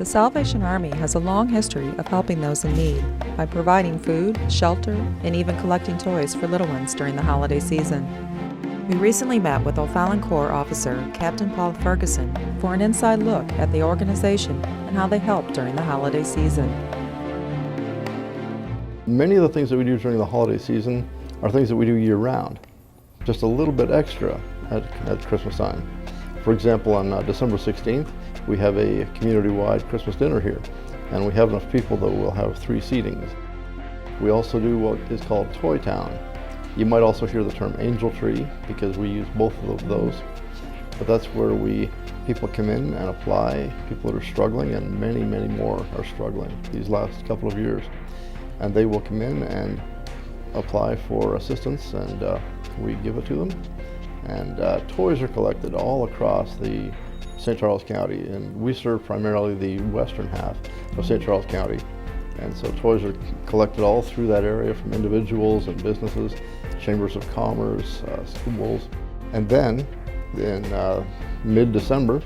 The Salvation Army has a long history of helping those in need by providing food, shelter, and even collecting toys for little ones during the holiday season. We recently met with O'Fallon Corps officer Captain Paul Ferguson for an inside look at the organization and how they help during the holiday season. Many of the things that we do during the holiday season are things that we do year-round, just a little bit extra at Christmas time. For example, on December 16th, we have a community-wide Christmas dinner here, and we have enough people that we'll have 3 seatings. We also do what is called Toy Town. You might also hear the term Angel Tree because we use both of those, but that's where people come in and apply, people that are struggling, and many, many more are struggling these last couple of years. And they will come in and apply for assistance, and we give it to them. And toys are collected all across the St. Charles County, and we serve primarily the western half of St. Charles County. And so toys are collected all through that area from individuals and businesses, chambers of commerce, schools. And then in mid-December,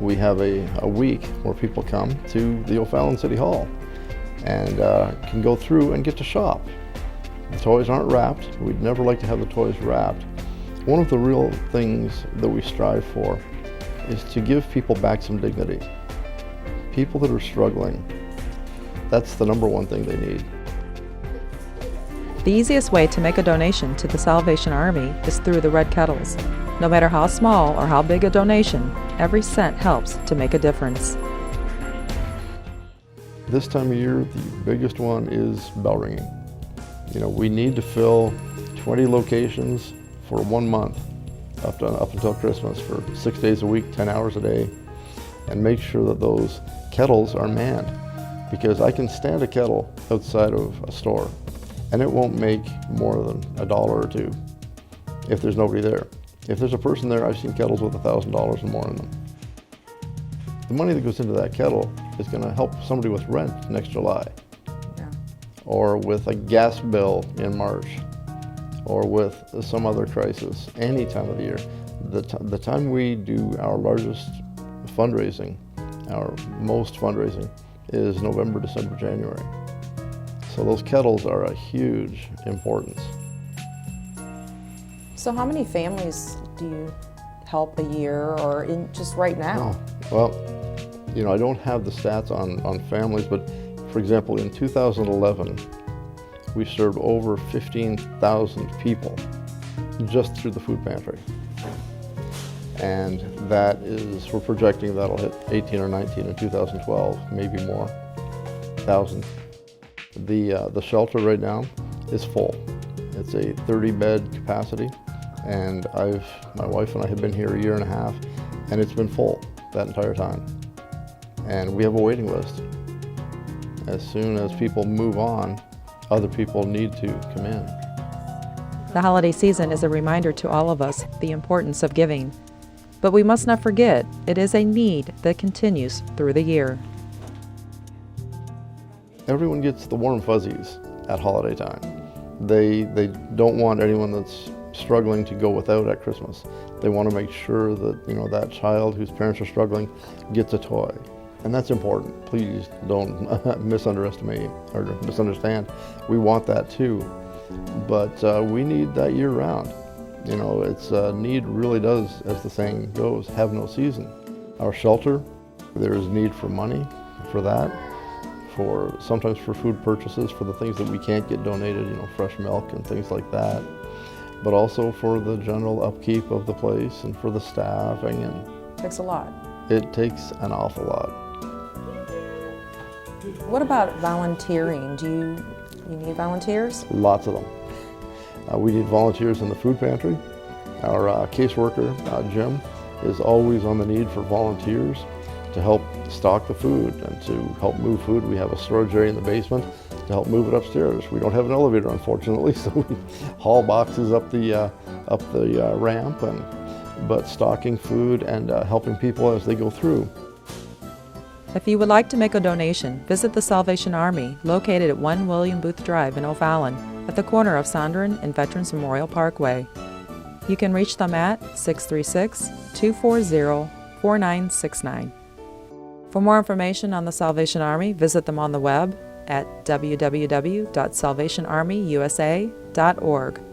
we have a week where people come to the O'Fallon City Hall and can go through and get to shop. The toys aren't wrapped. We'd never like to have the toys wrapped. One of the real things that we strive for is to give people back some dignity. People that are struggling, that's the #1 thing they need. The easiest way to make a donation to the Salvation Army is through the Red Kettles. No matter how small or how big a donation, every cent helps to make a difference. This time of year, the biggest one is bell ringing. You know, we need to fill 20 locations for 1 month up until Christmas for 6 days a week, 10 hours a day, and make sure that those kettles are manned. Because I can stand a kettle outside of a store and it won't make more than $1 or $2 if there's nobody there. If there's a person there, I've seen kettles with $1,000 and more in them. The money that goes into that kettle is going to help somebody with rent next July, or with a gas bill in March, or with some other crisis any time of the year. The time we do our largest fundraising, our most fundraising, is November, December, January. So those kettles are a huge importance. So how many families do you help a year, or in just right now? Oh, well, you know, I don't have the stats on families, but for example, in 2011, we served over 15,000 people just through the food pantry. And that is, we're projecting that'll hit 18 or 19 in 2012, maybe more, 1,000. The shelter right now is full. It's a 30-bed capacity, and my wife and I have been here 1.5 years, and it's been full that entire time. And we have a waiting list. As soon as people move on, other people need to come in. The holiday season is a reminder to all of us the importance of giving. But we must not forget, it is a need that continues through the year. Everyone gets the warm fuzzies at holiday time. They don't want anyone that's struggling to go without at Christmas. They want to make sure that, you know, that child whose parents are struggling gets a toy. And that's important. Please don't misunderestimate or misunderstand. We want that too, but we need that year-round. You know, it's need really does, as the saying goes, have no season. Our shelter, there is need for money for that, sometimes for food purchases, for the things that we can't get donated, you know, fresh milk and things like that, but also for the general upkeep of the place and for the staffing. And It takes a lot. it takes an awful lot. What about volunteering? Do you need volunteers? Lots of them. We need volunteers in the food pantry. Our caseworker, Jim, is always on the need for volunteers to help stock the food and to help move food. We have a storage area in the basement to help move it upstairs. We don't have an elevator, unfortunately, so we haul boxes up the ramp, but stocking food and helping people as they go through. If you would like to make a donation, visit the Salvation Army, located at 1 William Booth Drive in O'Fallon, at the corner of Sondren and Veterans Memorial Parkway. You can reach them at 636-240-4969. For more information on the Salvation Army, visit them on the web at www.salvationarmyusa.org.